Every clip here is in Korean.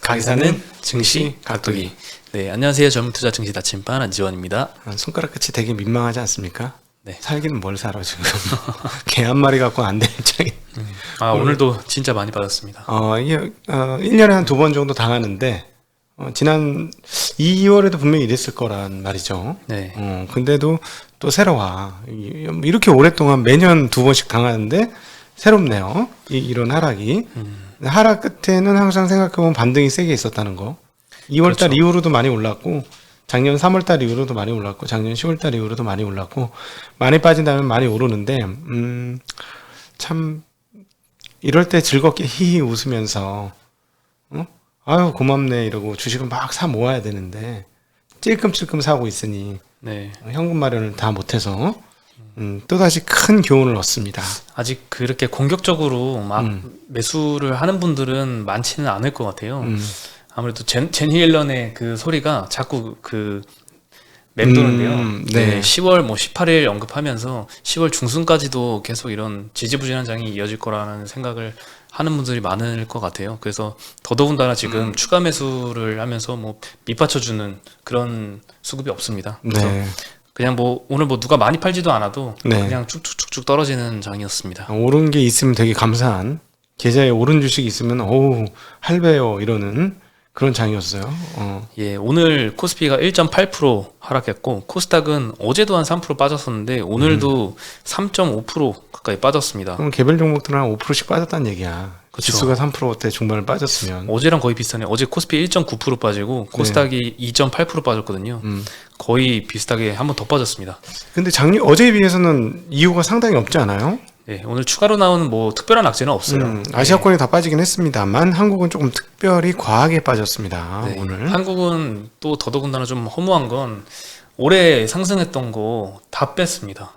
가기사는 증시 각도기. 네, 안녕하세요. 전문투자 증시 나침반 안지원입니다. 손가락 끝이 되게 민망하지 않습니까? 네. 살기는 뭘 살아 지금. 개 한 마리 갖고 안 되는 입장이. 오늘도 진짜 많이 받았습니다. 이게 1년에 한 2번 정도 당하는데 지난 2월에도 분명히 이랬을 거란 말이죠. 네. 근데도 또 새로워. 이렇게 오랫동안 매년 2번씩 당하는데 새롭네요. 이런 하락이. 하락 끝에는 항상 생각해보면 반등이 세게 있었다는 거. 2월달 그렇죠. 이후로도 많이 올랐고, 작년 3월달 이후로도 많이 올랐고, 작년 10월달 이후로도 많이 올랐고, 많이 빠진 다음에 많이 오르는데, 참 이럴 때 즐겁게 히히 웃으면서 아유 고맙네 이러고 주식을 막 사 모아야 되는데 찔끔찔끔 사고 있으니 네. 현금 마련을 다 못해서 또다시 큰 교훈을 얻습니다. 아직 그렇게 공격적으로 막 매수를 하는 분들은 많지는 않을 것 같아요. 아무래도 제니 옐런의 그 소리가 자꾸 맴도는데요. 네. 10월 18일 언급하면서 10월 중순까지도 계속 이런 지지부진한 장이 이어질 거라는 생각을 하는 분들이 많을 것 같아요. 그래서 더더군다나 지금 추가 매수를 하면서 밑받쳐주는 그런 수급이 없습니다. 그래서 네. 그냥 오늘 누가 많이 팔지도 않아도 네. 그냥 쭉쭉쭉쭉 떨어지는 장이었습니다. 오른 게 있으면 되게 감사한, 계좌에 오른 주식이 있으면 어우 할배요 이러는 그런 장이었어요. 예, 오늘 코스피가 1.8% 하락했고 코스닥은 어제도 한 3% 빠졌었는데 오늘도 3.5% 가까이 빠졌습니다. 그럼 개별 종목들은 한 5%씩 빠졌다는 얘기야. 그쵸. 지수가 3%대 중반을 빠졌으면. 어제랑 거의 비슷하네요. 어제 코스피 1.9% 빠지고 코스닥이 2.8% 빠졌거든요. 거의 비슷하게 한 번 더 빠졌습니다. 근데 어제에 비해서는 이유가 상당히 없지 않아요? 네, 오늘 추가로 나오는 특별한 악재는 없어요. 아시아권이 다 빠지긴 했습니다만 한국은 조금 특별히 과하게 빠졌습니다. 네, 오늘. 한국은 또 더더군다나 좀 허무한 건 올해 상승했던 거 다 뺐습니다.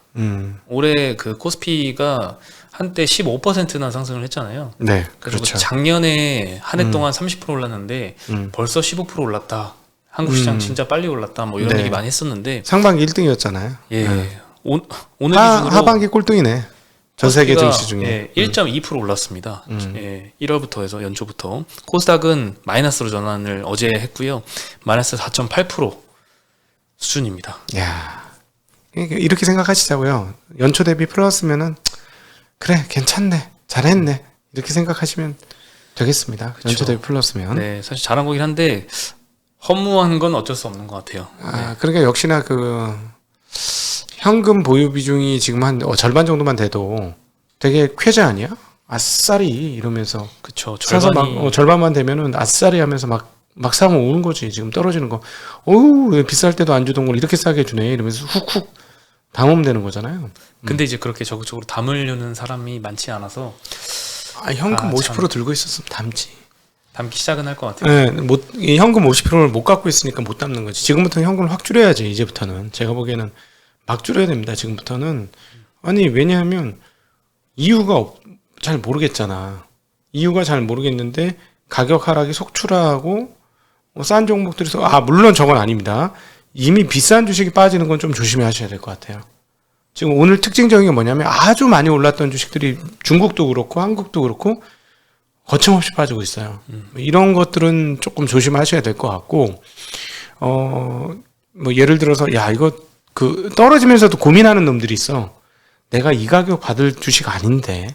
올해 그 코스피가 한때 15%나 상승을 했잖아요. 네, 그리고 그렇죠. 작년에 한 해 동안 30% 올랐는데 벌써 15% 올랐다. 한국 시장 진짜 빨리 올랐다. 이런 네. 얘기 많이 했었는데 상반기 1등이었잖아요. 예, 네. 오늘 기준으로 하반기 꼴등이네. 전 세계 증시 중에. 1.2% 올랐습니다. 1월부터 해서 연초부터. 코스닥은 마이너스로 전환을 어제 했고요. 마이너스 4.8% 수준입니다. 야, 이렇게 생각하시자고요. 연초 대비 플러스면은 그래 괜찮네, 잘했네 이렇게 생각하시면 되겠습니다. 그쵸. 연초 대비 플러스면. 네, 사실 잘한 거긴 한데 허무한 건 어쩔 수 없는 것 같아요. 그러니까 역시나 현금 보유 비중이 지금 한 절반 정도만 돼도 되게 쾌재 아니야? 아싸리 이러면서. 그쵸. 사서 절반만 되면은 아싸리 하면서 막 사면 오는 거지. 지금 떨어지는 거. 어우, 비쌀 때도 안 주던 걸 이렇게 싸게 주네. 이러면서 훅훅 당홈되는 거잖아요. 근데 이제 그렇게 적극적으로 담으려는 사람이 많지 않아서 현금 50% 참. 들고 있었으면 담지. 담기 시작은 할 것 같아요. 네, 이 현금 50%를 못 갖고 있으니까 못 담는 거지. 지금부터는 현금을 확 줄여야지. 이제부터는. 제가 보기에는 막 줄여야 됩니다. 지금부터는. 아니, 왜냐하면 이유가 잘 모르겠잖아. 이유가 잘 모르겠는데 가격 하락이 속출하고 싼 종목들에서 물론 저건 아닙니다. 이미 비싼 주식이 빠지는 건 좀 조심히 하셔야 될 것 같아요. 지금 오늘 특징적인 게 뭐냐면 아주 많이 올랐던 주식들이 중국도 그렇고 한국도 그렇고 거침없이 빠지고 있어요. 이런 것들은 조금 조심하셔야 될 것 같고 예를 들어서 이거 떨어지면서도 고민하는 놈들이 있어. 내가 이 가격 받을 주식 아닌데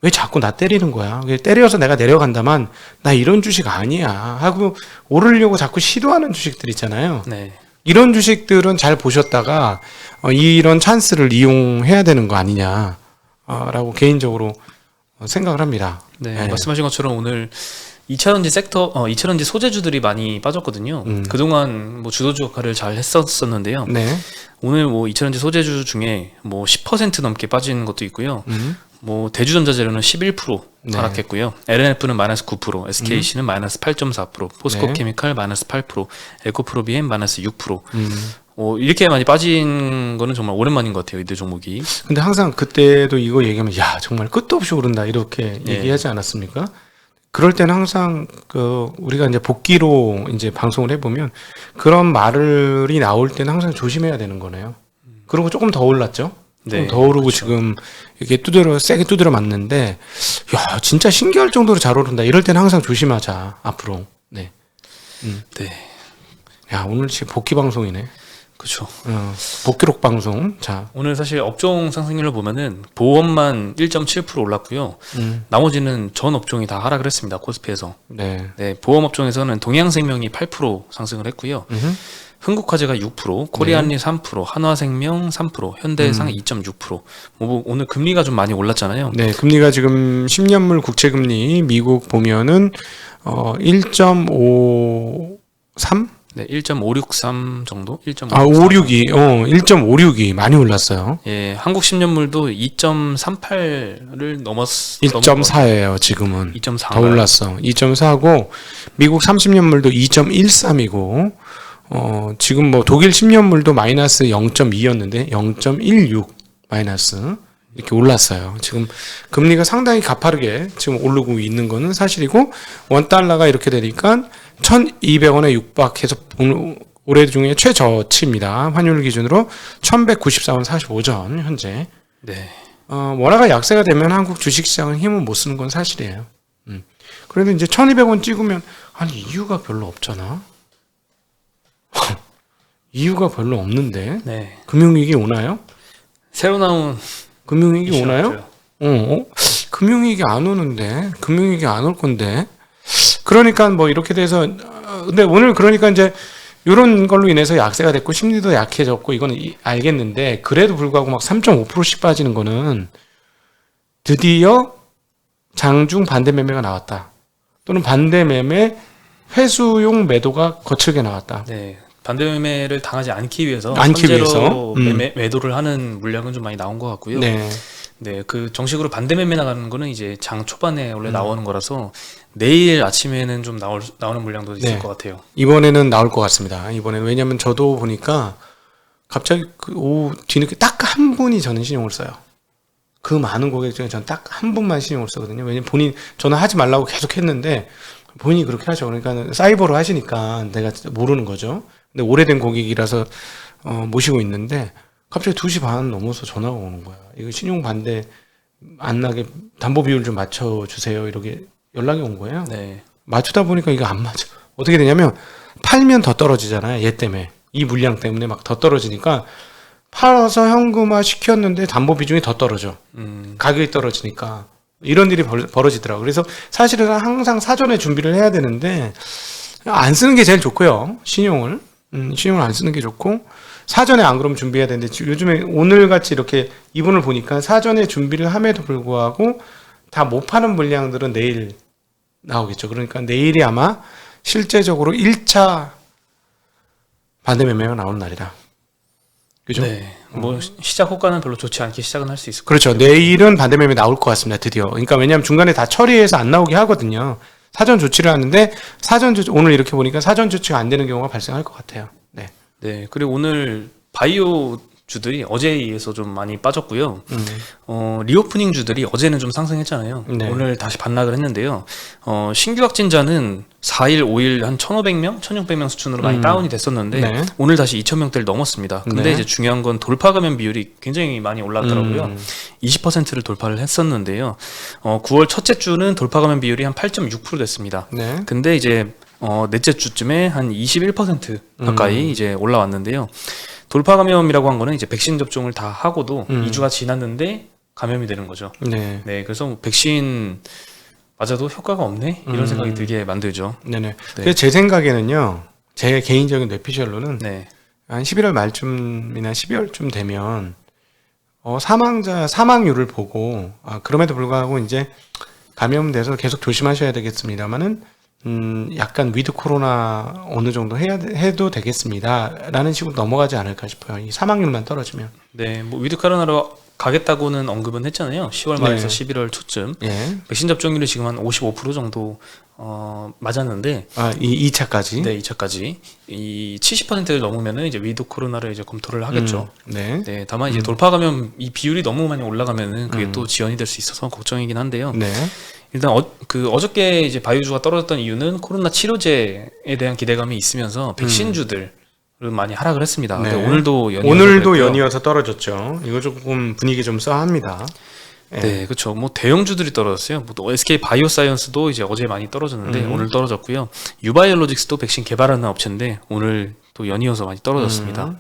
왜 자꾸 나 때리는 거야? 때려서 내가 내려간다만 나 이런 주식 아니야 하고 오르려고 자꾸 시도하는 주식들 있잖아요. 네. 이런 주식들은 잘 보셨다가 이런 찬스를 이용해야 되는 거 아니냐 라고 개인적으로 생각을 합니다. 네, 말씀하신 것처럼 오늘 2차전지 섹터, 2차전지 소재주들이 많이 빠졌거든요. 그동안 주도주 역할을 잘 했었는데요. 네. 오늘 2차전지 소재주 중에 10% 넘게 빠진 것도 있고요. 대주전자재료는 11% 네. 하락했고요. LNF는 마이너스 9%, SKC는 마이너스 8.4%, 포스코케미칼 마이너스 8%, 에코프로비엠 마이너스 6%. 이렇게 많이 빠진 거는 정말 오랜만인 것 같아요. 이들 종목이. 근데 항상 그때도 이거 얘기하면 정말 끝도 없이 오른다 이렇게 얘기하지 않았습니까? 그럴 때는 항상 우리가 이제 복귀로 이제 방송을 해보면 그런 말이 나올 때는 항상 조심해야 되는 거네요. 그리고 조금 더 올랐죠. 네, 더 오르고 그렇죠. 지금 이렇게 세게 두드려 맞는데, 야, 진짜 신기할 정도로 잘 오른다. 이럴 때는 항상 조심하자, 앞으로. 네. 네, 야, 오늘 진짜 복귀 방송이네. 그렇죠. 복귀록 방송. 자, 오늘 사실 업종 상승률을 보면은 보험만 1.7% 올랐고요. 나머지는 전 업종이 다 하락을 했습니다. 코스피에서. 네. 네, 보험 업종에서는 동양생명이 8% 상승을 했고요. 흥국화재가 6%, 코리안리 3%, 한화생명 3%, 현대해상 2.6%. 뭐 오늘 금리가 좀 많이 올랐잖아요. 네, 금리가 지금 10년물 국채금리 미국 보면은 1.53? 네, 1.563 정도? 1.563. 1.562 많이 올랐어요. 예, 한국 10년물도 2.38을 1.4예요, 지금은. 2.4. 더 올랐어. 2.4고 미국 30년물도 2.13이고 지금 뭐 독일 10년물도 마이너스 0.2였는데 0.16 마이너스 이렇게 올랐어요. 지금 금리가 상당히 가파르게 지금 오르고 있는 거는 사실이고 원달러가 이렇게 되니까 1,200원에 육박해서 오늘 올해 중에 최저치입니다. 환율 기준으로 1,194원 45전 현재. 네. 원화가 약세가 되면 한국 주식시장은 힘을 못 쓰는 건 사실이에요. 그래도 이제 1,200원 찍으면 아니 이유가 별로 없잖아. 이유가 별로 없는데 네. 금융위기 오나요? 새로 나온 금융위기 오나요? 이슈였죠. 금융위기 안 오는데 금융위기 안 올 건데 그러니까 뭐 이렇게 돼서 근데 오늘 그러니까 이제 이런 걸로 인해서 약세가 됐고 심리도 약해졌고 이거는 알겠는데 그래도 불구하고 막 3.5%씩 빠지는 거는 드디어 장중 반대 매매가 나왔다 또는 반대 매매 회수용 매도가 거칠게 나왔다. 네. 반대 매매를 당하지 않기 위해서 않기 선제로 위해서. 매도를 하는 물량은 좀 많이 나온 것 같고요. 네. 네, 그 정식으로 반대 매매 나가는 거는 이제 장 초반에 원래 나오는 거라서 내일 아침에는 좀 나오는 물량도 있을 네. 것 같아요. 이번에는 나올 것 같습니다. 이번에는 왜냐면 저도 보니까 갑자기 그 오후 뒤늦게 딱 한 분이 저는 신용을 써요. 그 많은 고객 중에 저는 딱 한 분만 신용을 쓰거든요. 왜냐면 저는 하지 말라고 계속 했는데 본인이 그렇게 하죠. 그러니까 사이버로 하시니까 내가 모르는 거죠. 근데 오래된 고객이라서 모시고 있는데 갑자기 2시 반 넘어서 전화가 오는 거야. 이거 신용 반대 안 나게 담보 비율 좀 맞춰주세요. 이렇게 연락이 온 거예요. 네. 맞추다 보니까 이거 안 맞아. 어떻게 되냐면 팔면 더 떨어지잖아요. 얘 때문에. 이 물량 때문에 막 더 떨어지니까 팔아서 현금화 시켰는데 담보 비중이 더 떨어져. 가격이 떨어지니까. 이런 일이 벌어지더라고요. 그래서 사실은 항상 사전에 준비를 해야 되는데 안 쓰는 게 제일 좋고요. 신용을 안 쓰는 게 좋고 사전에 안 그러면 준비해야 되는데 요즘에 오늘같이 이렇게 이분을 보니까 사전에 준비를 함에도 불구하고 다 못 파는 물량들은 내일 나오겠죠. 그러니까 내일이 아마 실제적으로 1차 반대 매매가 나오는 날이다. 그죠? 네. 뭐 시작 효과는 별로 좋지 않게 시작은 할 수 있을 것 그렇죠. 내일은 반대 매매 나올 것 같습니다. 드디어. 그러니까 왜냐하면 중간에 다 처리해서 안 나오게 하거든요. 사전 조치를 하는데 오늘 이렇게 보니까 사전 조치가 안 되는 경우가 발생할 것 같아요. 네. 네. 그리고 오늘 바이오 주들이 어제에 의해서 좀 많이 빠졌고요. 리오프닝 주들이 어제는 좀 상승했잖아요. 네. 오늘 다시 반락을 했는데요. 신규 확진자는 4일, 5일 한 1,500명, 1,600명 수준으로 많이 다운이 됐었는데 네. 오늘 다시 2,000명대를 넘었습니다. 근데 네. 이제 중요한 건 돌파 감염 비율이 굉장히 많이 올랐더라고요. 20%를 돌파를 했었는데요. 9월 첫째 주는 돌파 감염 비율이 한 8.6% 됐습니다. 네. 근데 이제 넷째 주쯤에 한 21% 가까이 이제 올라왔는데요. 돌파 감염이라고 한 거는 이제 백신 접종을 다 하고도 2주가 지났는데 감염이 되는 거죠. 네. 네, 그래서 백신 맞아도 효과가 없네 이런 생각이 들게 만들죠. 네네. 네. 그래서 제 생각에는요, 제 개인적인 뇌피셜로는 네, 한 11월 말쯤이나 12월쯤 되면 사망률을 보고 그럼에도 불구하고 이제 감염돼서 계속 조심하셔야 되겠습니다만은 약간 위드 코로나 어느 정도 해도 되겠습니다라는 식으로 넘어가지 않을까 싶어요. 이 사망률만 떨어지면. 네, 뭐 위드 코로나로 가겠다고는 언급은 했잖아요. 10월 말에서 네. 11월 초쯤. 예. 백신 접종률이 지금 한 55% 정도 맞았는데, 이 2차까지. 네, 2차까지 이 70%를 넘으면은 이제 위드 코로나를 이제 검토를 하겠죠. 네. 네, 다만 이제 돌파 감염 이 비율이 너무 많이 올라가면은 그게 또 지연이 될 수 있어서 걱정이긴 한데요. 네. 일단 어저께 이제 바이오주가 떨어졌던 이유는 코로나 치료제에 대한 기대감이 있으면서 백신주들은 많이 하락을 했습니다. 네. 근데 오늘도 오늘도 그랬고요. 연이어서 떨어졌죠. 이거 조금 분위기 좀 싸합니다. 예. 네, 그렇죠. 뭐 대형주들이 떨어졌어요. 뭐 또 SK 바이오사이언스도 이제 어제 많이 떨어졌는데 오늘 떨어졌고요. 유바이올로직스도 백신 개발하는 업체인데 오늘 또 연이어서 많이 떨어졌습니다.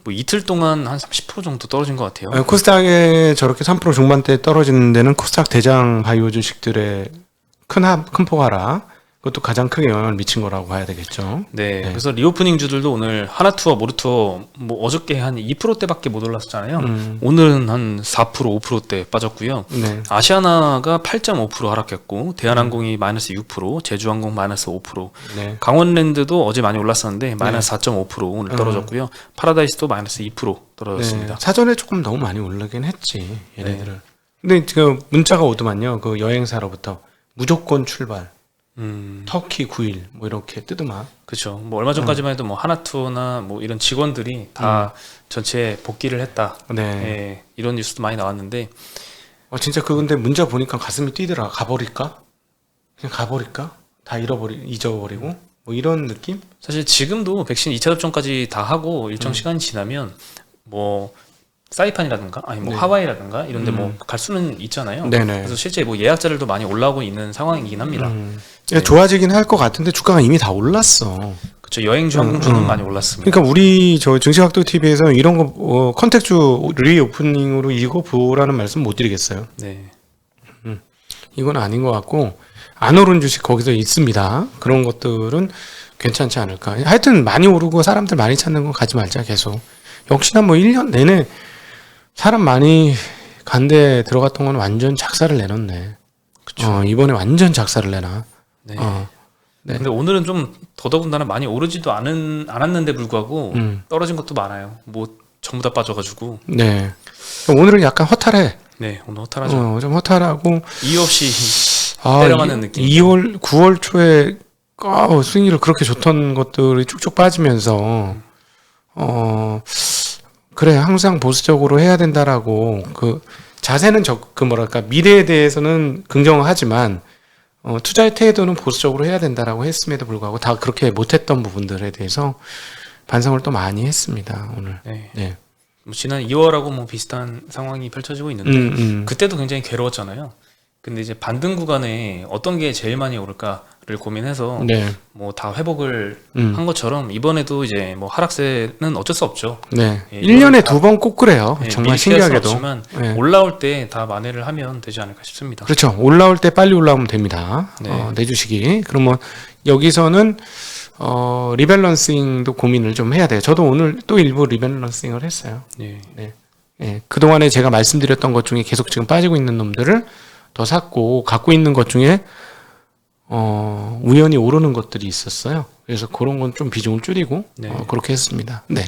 뭐 이틀 동안 한 30% 정도 떨어진 것 같아요. 예, 코스닥에 저렇게 3% 중반대 떨어지는 데는 코스닥 대장 바이오 주식들의 큰 폭하락, 그것도 가장 크게 영향을 미친 거라고 봐야 되겠죠. 네, 그래서 리오프닝 주들도 오늘 하나투어, 모르투어 뭐 어저께 한 2%대밖에 못 올랐잖아요. 오늘은 한 4%, 5%대 빠졌고요. 네. 아시아나가 8.5% 하락했고 대한항공이 마이너스 6%, 제주항공 마이너스 5%, 네. 강원랜드도 어제 많이 올랐었는데 마이너스 4.5% 오늘 떨어졌고요. 파라다이스도 마이너스 2% 떨어졌습니다. 네. 사전에 조금 너무 많이 오르긴 했지, 얘네들은. 근데 지금 문자가 오더만요. 그 여행사로부터 무조건 출발. 터키 9일 뭐 이렇게 뜨더만. 그렇죠. 뭐 얼마 전까지만 해도 뭐 하나투어나 뭐 이런 직원들이 다 전체 복귀를 했다. 네. 예, 이런 뉴스도 많이 나왔는데 진짜 근데 문자 보니까 가슴이 뛰더라. 가버릴까? 그냥 가버릴까? 다 잊어버리고 뭐 이런 느낌? 사실 지금도 백신 2차 접종까지 다 하고 일정 시간이 지나면 뭐 사이판이라든가 아니 뭐 네. 하와이라든가 이런데 뭐 갈 수는 있잖아요. 네네. 그래서 실제 뭐 예약자들도 많이 올라오고 있는 상황이긴 합니다. 야, 좋아지긴 할 것 같은데 주가가 이미 다 올랐어. 그렇죠. 여행주 항공주는 많이 올랐습니다. 그러니까 우리 저 증시각도 TV에서 이런 거 컨택주 리오프닝으로 이거 보라는 말씀 못 드리겠어요. 네. 이건 아닌 것 같고 안 오른 주식 거기서 있습니다. 그런 것들은 괜찮지 않을까. 하여튼 많이 오르고 사람들 많이 찾는 거 가지 말자 계속. 역시나 뭐 1년 내내 사람 많이 간데 들어갔던 건 완전 작사를 내놓네. 그쵸. 이번에 완전 작사를 내놔. 네. 네. 근데 오늘은 좀 더더군다나 많이 오르지도 않았는데 불구하고 떨어진 것도 많아요. 뭐 전부 다 빠져가지고. 네. 오늘은 약간 허탈해. 네, 오늘 허탈하죠. 좀 허탈하고. 이유 없이 때려가는 느낌. 2월, 9월 초에 수익률 그렇게 좋던 것들이 쭉쭉 빠지면서 그래 항상 보수적으로 해야 된다라고 그 자세는 뭐랄까 미래에 대해서는 긍정하지만 투자의 태도는 보수적으로 해야 된다라고 했음에도 불구하고 다 그렇게 못했던 부분들에 대해서 반성을 또 많이 했습니다 오늘. 네. 네. 뭐 지난 2월하고 뭐 비슷한 상황이 펼쳐지고 있는데 그때도 굉장히 괴로웠잖아요. 근데 이제 반등 구간에 어떤 게 제일 많이 오를까를 고민해서 네. 뭐 다 회복을 한 것처럼 이번에도 이제 뭐 하락세는 어쩔 수 없죠. 네. 예, 1년에 2번 꼭 그래요. 네, 정말 미리 피할 수는 신기하게도. 없지만 네. 올라올 때 다 만회를 하면 되지 않을까 싶습니다. 그렇죠. 올라올 때 빨리 올라오면 됩니다. 네. 내 주식이. 그러면 여기서는 리밸런싱도 고민을 좀 해야 돼요. 저도 오늘 또 일부 리밸런싱을 했어요. 네. 네. 예, 그동안에 제가 말씀드렸던 것 중에 계속 지금 빠지고 있는 놈들을 더 샀고 갖고 있는 것 중에 우연히 오르는 것들이 있었어요. 그래서 그런 건 좀 비중을 줄이고 네. 그렇게 했습니다. 네.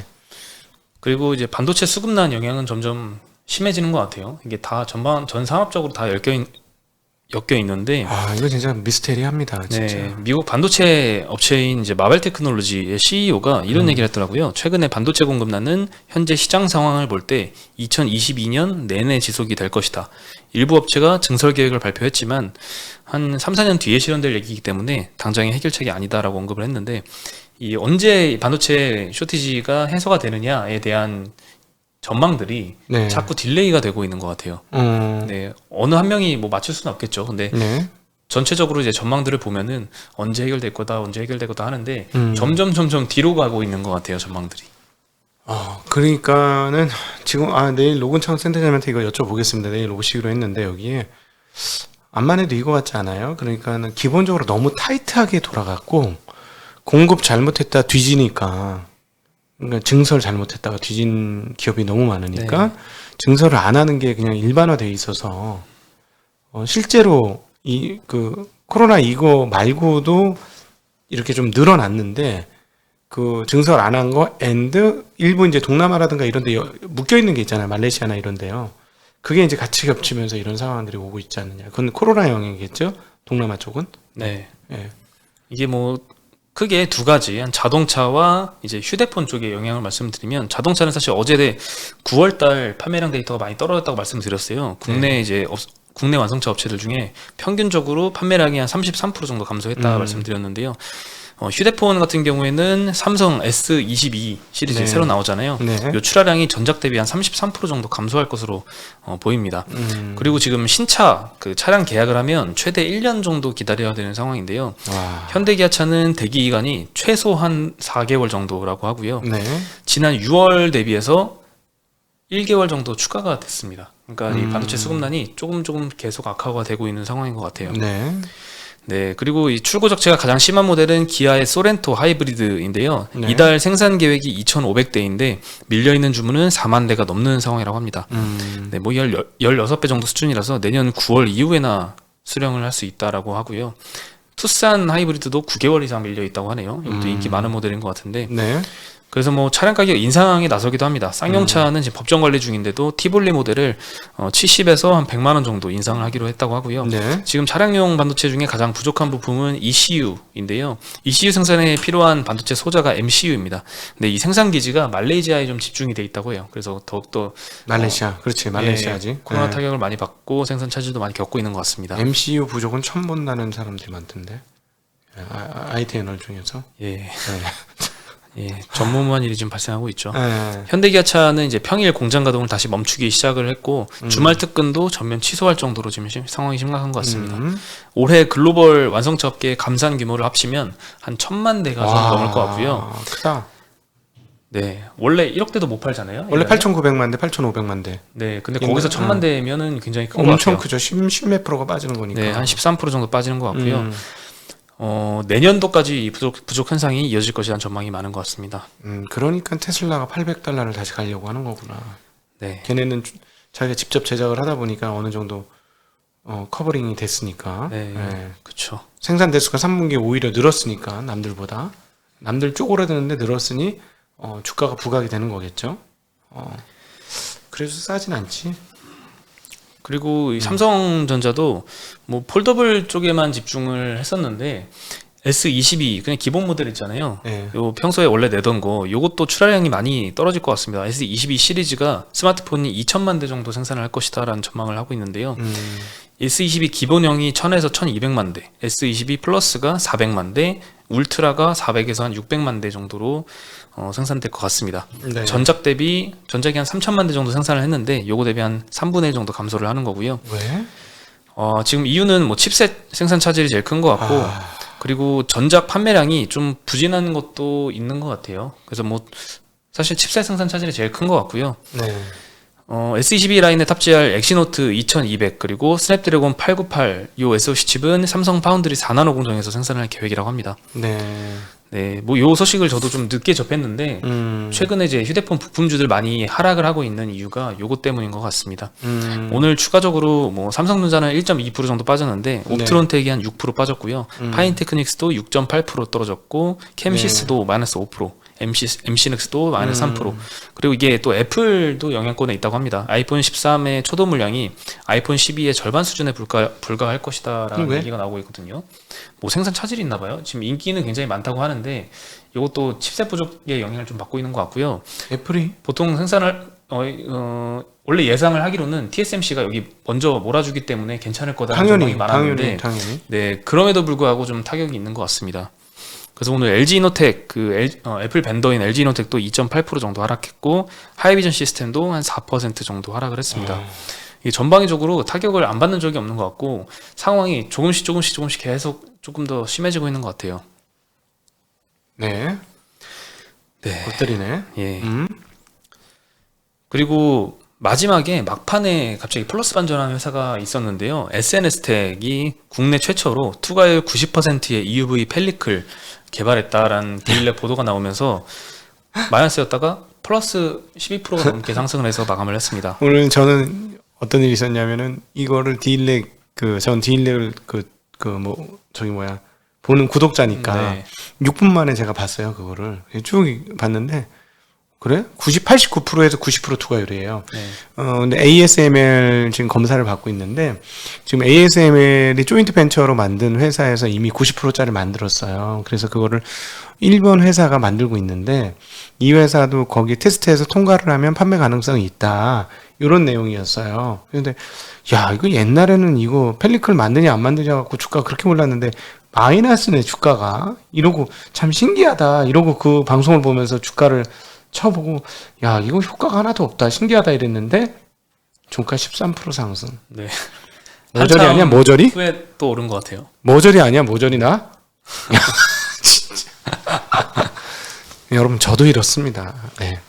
그리고 이제 반도체 수급난 영향은 점점 심해지는 것 같아요. 이게 다 전 산업적으로 다 엮여 있는데 이거 진짜 미스테리합니다. 진짜. 네, 미국 반도체 업체인 이제 마벨 테크놀로지의 CEO가 이런 얘기를 했더라고요. 최근에 반도체 공급난은 현재 시장 상황을 볼 때 2022년 내내 지속이 될 것이다. 일부 업체가 증설 계획을 발표했지만 한 3, 4년 뒤에 실현될 얘기이기 때문에 당장의 해결책이 아니다라고 언급을 했는데 이 언제 반도체 쇼티지가 해소가 되느냐에 대한 전망들이 네. 자꾸 딜레이가 되고 있는 것 같아요. 네, 어느 한 명이 뭐 맞출 수는 없겠죠. 근데 네. 전체적으로 이제 전망들을 보면은 언제 해결될 거다 하는데 점점 뒤로 가고 있는 것 같아요, 전망들이. 그러니까는 지금 내일 로근창 센터장한테 이거 여쭤보겠습니다. 내일 오시기로 했는데 여기에 암만 해도 이거 같지 않아요? 그러니까는 기본적으로 너무 타이트하게 돌아갔고 공급 잘못했다 뒤지니까 그러니까 증설 잘못했다가 뒤진 기업이 너무 많으니까 네. 증설을 안 하는 게 그냥 일반화돼 있어서 실제로 그 코로나 이거 말고도 이렇게 좀 늘어났는데 그 증설 안 한 거 앤드 일부 이제 동남아라든가 이런 데 묶여 있는 게 있잖아요. 말레이시아나 이런 데요. 그게 이제 같이 겹치면서 이런 상황들이 오고 있지 않느냐. 그건 코로나 영향이겠죠? 동남아 쪽은? 네. 예. 이게 뭐 크게 두 가지, 한 자동차와 이제 휴대폰 쪽의 영향을 말씀드리면 자동차는 사실 어제 9월달 판매량 데이터가 많이 떨어졌다고 말씀드렸어요. 국내 이제 국내 완성차 업체들 중에 평균적으로 판매량이 한 33% 정도 감소했다 말씀드렸는데요. 휴대폰 같은 경우에는 삼성 S22 시리즈 네. 새로 나오잖아요. 네. 요 출하량이 전작 대비 한 33% 정도 감소할 것으로 보입니다. 그리고 지금 신차 그 차량 계약을 하면 최대 1년 정도 기다려야 되는 상황인데요. 와. 현대기아차는 대기 기간이 최소한 4개월 정도라고 하고요. 네. 지난 6월 대비해서 1개월 정도 추가가 됐습니다. 그러니까 이 반도체 수급난이 조금 계속 악화가 되고 있는 상황인 것 같아요. 네. 네, 그리고 이 출고 적체가 가장 심한 모델은 기아의 소렌토 하이브리드인데요. 네. 이달 생산 계획이 2,500대인데 밀려 있는 주문은 4만 대가 넘는 상황이라고 합니다. 네, 뭐 16배 정도 수준이라서 내년 9월 이후에나 수령을 할 수 있다라고 하고요. 투싼 하이브리드도 9개월 이상 밀려 있다고 하네요. 이것도 인기 많은 모델인 것 같은데. 네. 그래서 뭐 차량 가격 인상에 나서기도 합니다. 쌍용차는 지금 법정 관리 중인데도 티볼리 모델을 70에서 한 100만 원 정도 인상을 하기로 했다고 하고요. 네. 지금 차량용 반도체 중에 가장 부족한 부품은 ECU인데요. ECU 생산에 필요한 반도체 소자가 MCU입니다. 근데 이 생산 기지가 말레이시아에 좀 집중이 돼 있다고 해요. 그래서 더욱더 말레이시아. 그렇지. 말레이시아지. 예, 코로나 네. 타격을 많이 받고 생산 차질도 많이 겪고 있는 것 같습니다. MCU 부족은 처음 본다는 사람들이 많던데. IT 애널 중에서. 예, 네. 예, 전무후무한 일이 지금 발생하고 있죠. 네. 현대기아차는 이제 평일 공장 가동을 다시 멈추기 시작을 했고 주말 특근도 전면 취소할 정도로 지금 상황이 심각한 것 같습니다. 올해 글로벌 완성차 업계의 감산 규모를 합치면 한 1,000만 대가 좀 와, 넘을 것 같고요. 크다. 네, 원래 1억 대도 못 팔잖아요. 원래 이거는. 8,900만 대, 8,500만 대. 네, 근데 거기서 1,000만 대면은 굉장히 큰 것 엄청 같아요. 크죠. 10몇 프로가 빠지는 거니까. 네, 한 13% 정도 빠지는 것 같고요. 내년도까지 이 부족 현상이 이어질 것이라는 전망이 많은 것 같습니다. 그러니까 테슬라가 $800를 다시 가려고 하는 거구나. 네, 걔네는 자기가 직접 제작을 하다 보니까 어느 정도 커버링이 됐으니까. 네, 네. 그렇죠. 생산 대수가 3분기에 오히려 늘었으니까 남들보다. 남들 쪼그라드는데 늘었으니 주가가 부각이 되는 거겠죠. 그래서 싸진 않지. 그리고 이 삼성전자도 뭐 폴더블 쪽에만 집중을 했었는데 S22 그냥 기본 모델 있잖아요. 네. 요 평소에 원래 내던 거 요것도 출하량이 많이 떨어질 것 같습니다. S22 시리즈가 스마트폰이 2천만 대 정도 생산을 할 것이다라는 전망을 하고 있는데요. S22 기본형이 1000에서 1200만 대, S22 플러스가 400만 대, 울트라가 400에서 한 600만 대 정도로 생산될 것 같습니다. 네. 전작이 한 3천만 대 정도 생산을 했는데 요거 대비 한 3분의 1 정도 감소를 하는 거고요. 왜? 지금 이유는 뭐 칩셋 생산 차질이 제일 큰 것 같고 그리고 전작 판매량이 좀 부진한 것도 있는 것 같아요. 그래서 뭐 사실 칩셋 생산 차질이 제일 큰 것 같고요. 네. S22 라인에 탑재할 엑시노트 2200 그리고 스냅드래곤 898 요 SoC 칩은 삼성 파운드리 4나노 공정에서 생산할 계획이라고 합니다. 네. 네, 뭐 요 소식을 저도 좀 늦게 접했는데 최근에 이제 휴대폰 부품주들 많이 하락을 하고 있는 이유가 요것 때문인 것 같습니다. 오늘 추가적으로 뭐 삼성전자는 1.2% 정도 빠졌는데 옵트론텍이 한 6% 빠졌고요. 파인테크닉스도 6.8% 떨어졌고 캠시스도 마이너스 5%. MC넥스도 마이너스 3%. 그리고 이게 또 애플도 영향권에 있다고 합니다. 아이폰 13의 초도 물량이 아이폰 12의 절반 수준에 불과할 것이다라는 얘기가 나오고 있거든요. 뭐 생산 차질이 있나 봐요. 지금 인기는 굉장히 많다고 하는데 이것도 칩셋 부족의 영향을 좀 받고 있는 것 같고요. 애플이 보통 생산을 원래 예상을 하기로는 TSMC가 여기 먼저 몰아주기 때문에 괜찮을 거다라는 전망이 많았는데 당연히. 네, 그럼에도 불구하고 좀 타격이 있는 것 같습니다. 그래서 오늘 LG이노텍 애플 벤더인 LG이노텍도 2.8% 정도 하락했고 하이비전 시스템도 한 4% 정도 하락을 했습니다. 이게 전방위적으로 타격을 안 받는 적이 없는 것 같고 상황이 조금씩 계속 조금 더 심해지고 있는 것 같아요. 네. 네. 롯데리네. 예. 그리고 마지막에 막판에 갑자기 플러스 반전하는 회사가 있었는데요. SNS텍이 국내 최초로 투과율 90%의 EUV 펠리클 개발했다라는 데일리 보도가 나오면서 마이너스였다가 플러스 12%가 넘게 상승을 해서 마감을 했습니다. 오늘 저는 어떤 일이 있었냐면은 이거를 전 디일렉을 보는 구독자니까 네. 6분 만에 제가 봤어요. 그거를 쭉 봤는데 그래? 89%에서 90% 투과율이에요. 네. 근데 ASML 지금 검사를 받고 있는데 지금 ASML이 조인트 벤처로 만든 회사에서 이미 90%짜리 만들었어요. 그래서 그거를 일본 회사가 만들고 있는데 이 회사도 거기 테스트해서 통과를 하면 판매 가능성이 있다. 이런 내용이었어요. 근데 야, 이거 옛날에는 이거 펠리클 만드냐 안 만드냐 갖고 주가가 그렇게 올랐는데 마이너스네 주가가 이러고 참 신기하다 이러고 그 방송을 보면서 주가를 쳐보고 야 이거 효과가 하나도 없다 신기하다 이랬는데 종가 13% 상승. 네. 모절이 아니야 모절이? 후에 또 오른 것 같아요. 모절이 아니야 모절이 나? 진짜. 여러분 저도 이렇습니다. 네.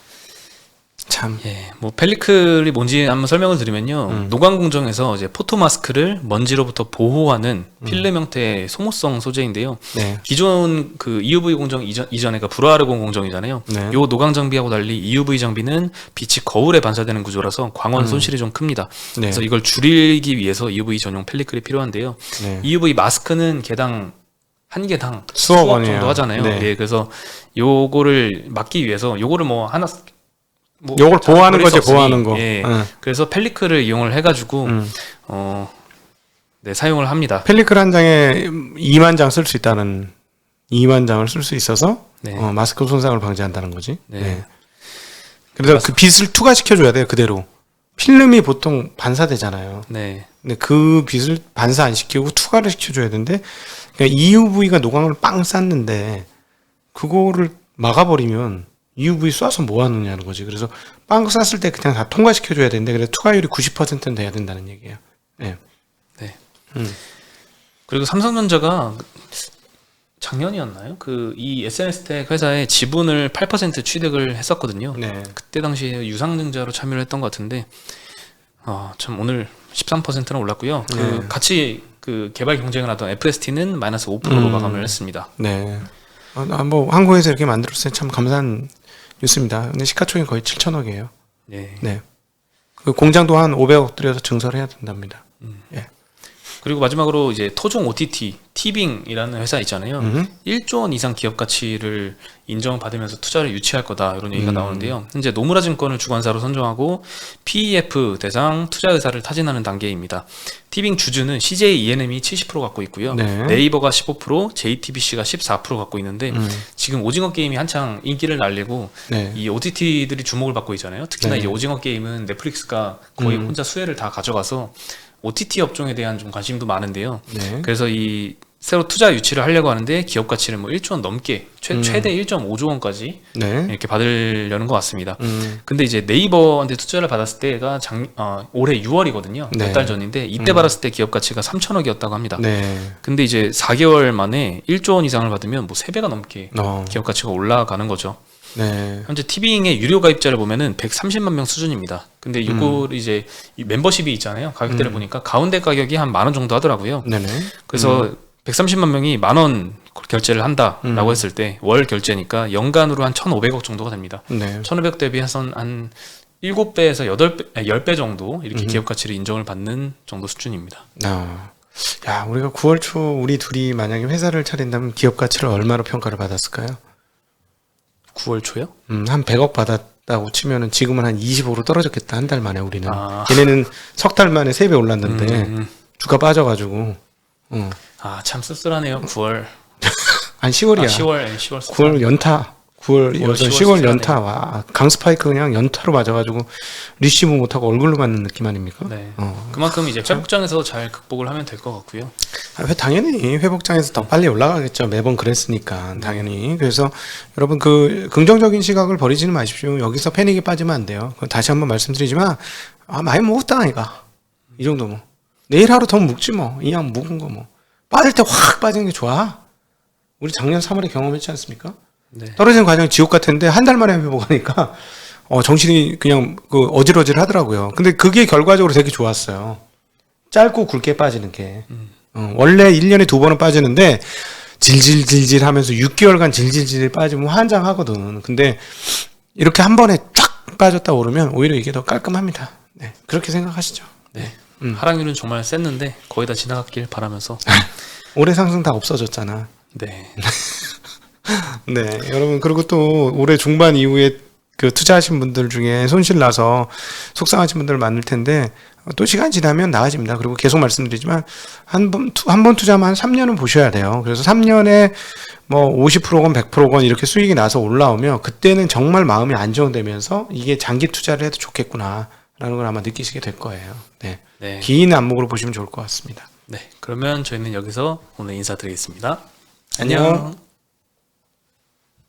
참. 예, 뭐 펠리클이 뭔지 한번 설명을 드리면요. 노광 공정에서 이제 포토 마스크를 먼지로부터 보호하는 필름 형태의 소모성 소재인데요. 네. 기존 그 EUV 공정 이전에 그 불화르곤 공정이잖아요. 네. 요 노광 장비하고 달리 EUV 장비는 빛이 거울에 반사되는 구조라서 광원 손실이 좀 큽니다. 네. 그래서 이걸 줄이기 위해서 EUV 전용 펠리클이 필요한데요. 네. EUV 마스크는 개당 한 개당 수억 수억 원이에요. 정도 하잖아요. 네. 예, 그래서 요거를 막기 위해서 요거를 뭐 하나 뭐 요걸 잘 보호하는 버릴 거지 수 없으니, 보호하는 거. 예. 응. 그래서 펠리클을 이용을 해가지고 네, 사용을 합니다. 펠리클 한 장에 2만 장 쓸 수 있다는 2만 장을 쓸 수 있어서 네. 마스크 손상을 방지한다는 거지. 네. 네. 그래서 그 빛을 투과시켜줘야 돼요 그대로. 필름이 보통 반사되잖아요. 네, 근데 그 빛을 반사 안 시키고 투과를 시켜줘야 되는데 그러니까 EUV가 노광을 빵 쐈는데 그거를 막아버리면 EUV 쏴서 뭐 하느냐는 거지. 그래서 빵 쐈을 때 그냥 다 통과시켜줘야 되는데 그래서 투과율이 90%는 돼야 된다는 얘기예요. 네. 네. 음. 그리고 삼성전자가 작년이었나요? 그 이 SNS텍 회사의 지분을 8% 취득을 했었거든요. 네. 그때 당시에 유상증자로 참여를 했던 것 같은데, 참 오늘 13%는 올랐고요. 그 네. 같이 그 개발 경쟁을 하던 FST는 마이너스 5%로 마감을 했습니다. 네. 뭐 한국에서 이렇게 만들었을 때 참 감사한 뉴스입니다. 근데 시가총액 거의 7천억이에요. 네. 네. 그 공장도 한 500억 들여서 증설을 해야 된답니다. 예. 그리고 마지막으로 이제 토종 OTT 티빙이라는 회사 있잖아요. 1조 원 이상 기업 가치를 인정받으면서 투자를 유치할 거다 이런 얘기가 나오는데요. 현재 노무라 증권을 주관사로 선정하고 PEF 대상 투자 의사를 타진하는 단계입니다. 티빙 주주는 CJ ENM이 70% 갖고 있고요. 네. 네이버가 15%, JTBC가 14% 갖고 있는데 지금 오징어 게임이 한창 인기를 날리고 네. 이 OTT들이 주목을 받고 있잖아요. 특히나 네. 이제 오징어 게임은 넷플릭스가 거의 혼자 수혜를 다 가져가서 OTT 업종에 대한 좀 관심도 많은데요. 네. 그래서 이 새로 투자 유치를 하려고 하는데 기업 가치를 뭐 1조 원 넘게 최대 1.5조 원까지 네. 이렇게 받으려는 것 같습니다. 근데 이제 네이버한테 투자를 받았을 때가 올해 6월이거든요. 네. 몇 달 전인데 이때 받았을 때 기업 가치가 3천억이었다고 합니다. 네. 근데 이제 4개월 만에 1조 원 이상을 받으면 뭐 3배가 넘게 어. 기업 가치가 올라가는 거죠. 네. 현재 티빙의 유료 가입자를 보면은 130만 명 수준입니다. 근데 이걸 이제 이 멤버십이 있잖아요. 가격대를 보니까 가운데 가격이 한 10,000원 정도 하더라고요. 네네. 그래서 130만 명이 10,000원 결제를 한다라고 했을 때 월 결제니까 연간으로 한 1,500억 정도가 됩니다. 네. 1,500 대비해서 한 7배에서 10배 정도 이렇게 기업 가치를 인정을 받는 정도 수준입니다. 야, 우리가 9월 초 우리 둘이 만약에 회사를 차린다면 기업 가치를 얼마로 평가를 받았을까요? 9월 초요? 한 100억 받았다고 치면은 지금은 한 25로 떨어졌겠다. 한 달 만에 우리는. 아. 걔네는 석 달 만에 3배 올랐는데 주가 빠져가지고. 참 씁쓸하네요. 9월. 한 10월이야. 10월 9월 연타. 9월 9월, 10월 10월 연타. 와, 강스파이크 그냥 연타로 맞아가지고 리시브 못하고 얼굴로 맞는 느낌 아닙니까? 네. 어. 그만큼 이제 회복장에서 잘 극복을 하면 될 것 같고요. 당연히 회복장에서 더 빨리 올라가겠죠. 매번 그랬으니까 당연히. 그래서 여러분 그 긍정적인 시각을 버리지는 마십시오. 여기서 패닉에 빠지면 안 돼요. 다시 한번 말씀드리지만 많이 먹었다 아이가. 이 정도면 내일 하루 더 묵지 뭐. 이왕 묵은 거 뭐. 빠질 때 확 빠지는 게 좋아. 우리 작년 3월에 경험했지 않습니까? 네. 떨어지는 과정이 지옥 같았는데 한 달 만에 회복하니까 정신이 그냥 어질어질 하더라고요. 근데 그게 결과적으로 되게 좋았어요. 짧고 굵게 빠지는 게. 원래 1년에 2번은 빠지는데 질질질질 하면서 6개월간 질질질 빠지면 환장하거든. 근데 이렇게 한 번에 쫙 빠졌다 오르면 오히려 이게 더 깔끔합니다. 네, 그렇게 생각하시죠. 네. 하락률은 정말 셌는데 거의 다 지나갔길 바라면서. 올해 상승 다 없어졌잖아. 네. 네, 여러분 그리고 또 올해 중반 이후에 그 투자하신 분들 중에 손실 나서 속상하신 분들 많을 텐데 또 시간 지나면 나아집니다. 그리고 계속 말씀드리지만 한 번 투자만 한 3년은 보셔야 돼요. 그래서 3년에 뭐 50%건 100%건 이렇게 수익이 나서 올라오면 그때는 정말 마음이 안정되면서 이게 장기 투자를 해도 좋겠구나라는 걸 아마 느끼시게 될 거예요. 네. 네. 긴 안목으로 보시면 좋을 것 같습니다. 네, 그러면 저희는 여기서 오늘 인사드리겠습니다. 안녕. 안녕.